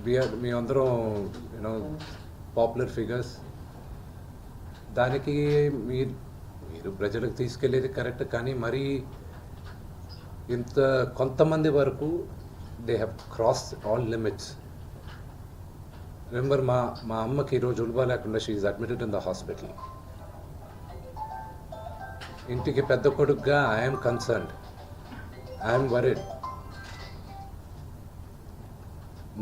మీ అందరం you know popular figures. దానికి మీరు ప్రజలకు తీసుకెళ్ళేది కరెక్ట్, కానీ మరీ ఇంత కొంతమంది వరకు they have cross all limits. Remember, మా అమ్మకి ఈరోజు ఉల్బా లేకుండా she is admitted in the hospital. ఇంటికి పెద్ద కొడుకుగా ఐఎమ్ కన్సర్న్డ్, ఐఎమ్ వరీడ్.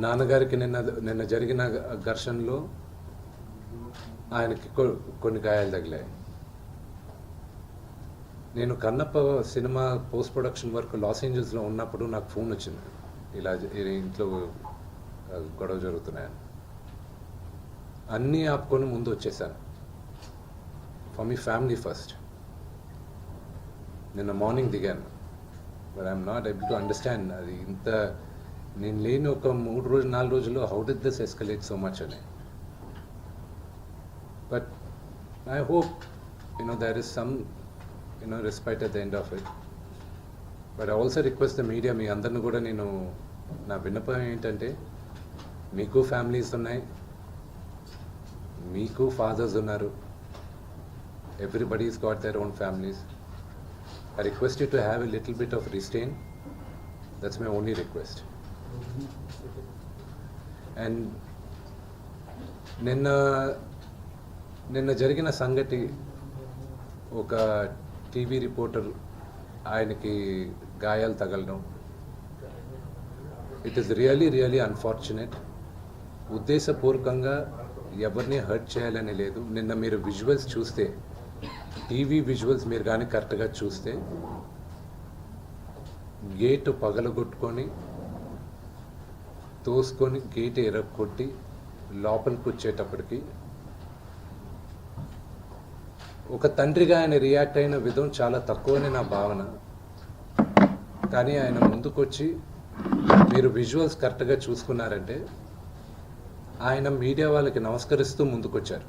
నాన్నగారికి నిన్న జరిగిన ఘర్షణలో ఆయనకి కొన్ని గాయాలు తగిలాయి. నేను Kannappa cinema post production work Los ఏంజల్స్లో ఉన్నప్పుడు నాకు ఫోన్ వచ్చింది, ఇలా ఇంట్లో గొడవ జరుగుతున్నాయని. అన్నీ ఆపుకొని ముందు వచ్చేసాను. For me family first. నిన్న మార్నింగ్ దిగాను. But I'm not able to understand అది ఇంత నేను లేని ఒక 4 రోజుల్లో how did this escalate so much అని. But I hope there is some respite at the end of it. But I also request the media, మీ అందరిని కూడా నేను నా విన్నపం ఏంటంటే, మీకు ఫ్యామిలీస్ ఉన్నాయి, మీకు ఫాదర్స్ ఉన్నారు, everybody's got their own families. I request you to have a little bit of restraint. That's my only request. And నిన్న జరిగిన సంగతి, ఒక టీవీ రిపోర్టర్ ఆయనకి గాయాలు తగలడం, ఇట్ ఈస్ రియలీ అన్ఫార్చునేట్. ఉద్దేశపూర్వకంగా ఎవరిని హర్ట్ చేయాలని లేదు. నిన్న మీరు విజువల్స్ చూస్తే, టీవీ విజువల్స్ మీరు కానీ కరెక్ట్గా చూస్తే, గేటు పగలగొట్టుకొని తోసుకొని గేట్ ఎరగొట్టి లోపలికి వచ్చేటప్పటికి ఒక తండ్రిగా ఆయన రియాక్ట్ అయిన విధం చాలా తక్కువని నా భావన. కానీ ఆయన ముందుకొచ్చి, మీరు విజువల్స్ కరెక్ట్గా చూసుకున్నారంటే, ఆయన మీడియా వాళ్ళకి నమస్కరిస్తూ ముందుకొచ్చారు.